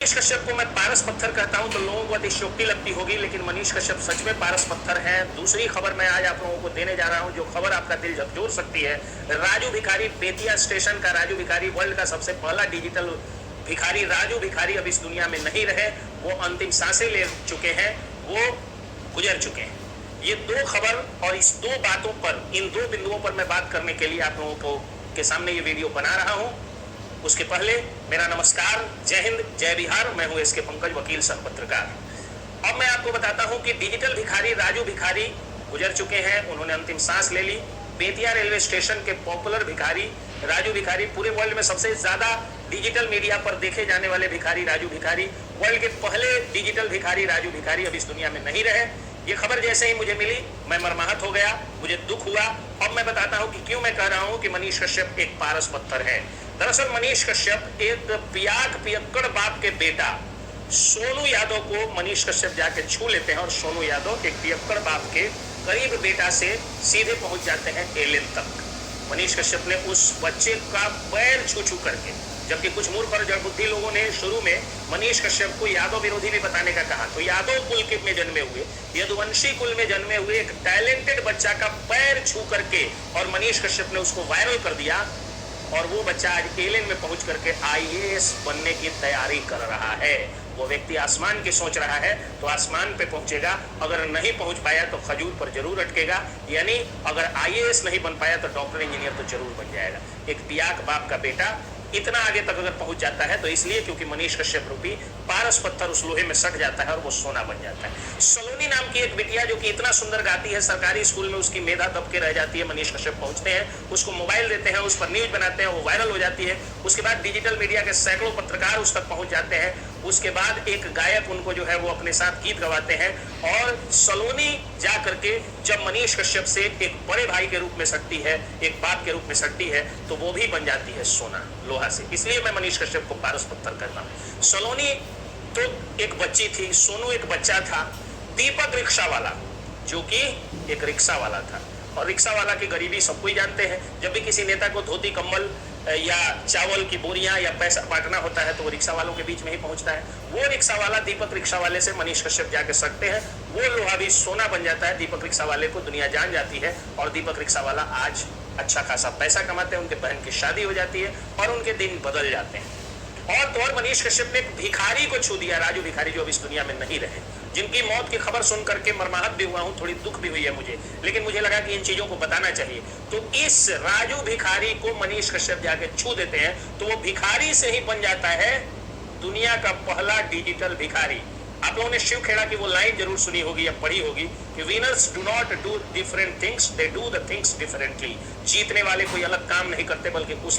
मनीष कश्यप को मैं पारस पत्थर कहता हूं तो लोगों को अतिशयोक्ति लगती होगी, लेकिन मनीष कश्यप सच में पारस पत्थर है। दूसरी खबर मैं आज आप लोगों को देने जा रहा हूं, जो खबर आपका दिल झकझोर सकती है। राजू भिखारी, बेतिया स्टेशन का राजू भिखारी, वर्ल्ड का सबसे पहला डिजिटल भिखारी राजू भिखारी अब इस दुनिया में नहीं रहे। वो अंतिम सांसें ले चुके हैं, वो गुजर चुके हैं। ये दो खबर और इस दो बातों पर, इन दो बिंदुओं पर मैं बात करने के लिए आप लोगों को के सामने ये वीडियो बना रहा हूं। उसके पहले मेरा नमस्कार, जय हिंद, जय बिहार। मैं हूं इसके पंकज, वकील सह पत्रकार। अब मैं आपको बताता हूं कि डिजिटल भिखारी राजू भिखारी गुजर चुके हैं, उन्होंने अंतिम सांस ले ली। बेतिया रेलवे स्टेशन के पॉपुलर भिखारी राजू भिखारी, पूरे वर्ल्ड में सबसे ज्यादा डिजिटल मीडिया पर देखे जाने वाले भिखारी राजू भिखारी, वर्ल्ड के पहले डिजिटल भिखारी राजू भिखारी अब इस दुनिया में नहीं रहे। ये खबर जैसे ही मुझे मिली मैं मर्माहत हो गया, मुझे दुख हुआ। अब मैं बताता हूं कि क्यों मैं कह रहा हूं कि मनीष कश्यप एक पारस पत्थर है। दरअसल मनीष कश्यप एक पियक्कड़ बाप के बेटा सोनू यादव को मनीष कश्यप जाके छू लेते हैं, और सोनू यादव एक पियक्कड़ बाप के करीब बेटा से सीधे पहुंच जाते हैं एलियन तक। मनीष कश्यप ने उस बच्चे का पैर छू छू करके, जबकि कुछ मूर्ख और जड़बुद्धि लोगों ने शुरू में मनीष कश्यप को यादव विरोधी भी बताने का कहा, तो यादव कुल के में जन्मे हुए, यदुवंशी कुल में जन्मे हुए एक टैलेंटेड बच्चा का पैर छू करके और मनीष कश्यप ने उसको वायरल कर दिया, और वो बच्चा आज एलियन में पहुंच करके आईएएस बनने की तैयारी कर रहा है। वो व्यक्ति आसमान की सोच रहा है तो आसमान पे पहुंचेगा, अगर नहीं पहुंच पाया तो खजूर पर जरूर अटकेगा। यानी अगर आईएएस नहीं बन पाया तो डॉक्टर इंजीनियर तो जरूर बन जाएगा। एक पियाक बाप का बेटा इतना आगे तक अगर पहुंच जाता है तो इसलिए क्योंकि मनीष कश्यप रूपी पारस पत्थर उस लोहे में सट जाता है और वो सोना बन जाता है। सलोनी नाम की एक बिटिया जो कि इतना सुंदर गाती है, सरकारी स्कूल में उसकी मेधा दब के रह जाती है। मनीष कश्यप पहुंचते हैं, उसको मोबाइल देते हैं, उस पर न्यूज बनाते हैं, वो वायरल हो जाती है। उसके बाद डिजिटल मीडिया के सैकड़ों पत्रकार उस तक पहुंच जाते हैं। उसके बाद एक गायक उनको जो है वो अपने साथ गीत गवाते हैं, और सलोनी जा करके जब मनीष कश्यप से एक बड़े भाई के रूप में सटती है, एक बाप के रूप में सटती है, तो वो भी बन जाती है सोना लोहा से। इसलिए मैं मनीष कश्यप को पारस पत्थर कहता हूं। सलोनी तो एक बच्ची थी, सोनू एक बच्चा था। दीपक रिक्शा वाला, जो कि एक रिक्शा वाला था, और रिक्शा वाला की गरीबी सबको ही जानते हैं। जब भी किसी नेता को धोती कंबल या चावल की बोरियां या पैसा बांटना होता है तो वो रिक्शा वालों के बीच में ही पहुंचता है। वो रिक्शा वाला दीपक रिक्शा वाले से मनीष कश्यप जाके सकते हैं, वो लोहा भी सोना बन जाता है। दीपक रिक्शा वाले को दुनिया जान जाती है, और दीपक रिक्शा वाला आज अच्छा खासा पैसा कमाते हैं, उनके बहन की शादी हो जाती है और उनके दिन बदल जाते हैं। और तो और मनीष कश्यप ने भिखारी को छू दिया, राजू भिखारी, जो अब इस दुनिया में नहीं रहे, जिनकी मौत की खबर सुन करके मर्माहत भी हुआ हूं, थोड़ी दुख भी हुई है मुझे, लेकिन मुझे लगा कि इन चीजों को बताना चाहिए। तो इस राजू भिखारी को मनीष कश्यप जाके छू देते हैं तो वो भिखारी से ही बन जाता है दुनिया का पहला डिजिटल भिखारी। आप लोगों ने शिव खेड़ा की वो लाइन जरूर सुनी होगी या पढ़ी होगी कि winners do not do different things, they do the things differently. जीतने वाले कोई अलग काम नहीं करते, बल्कि उसी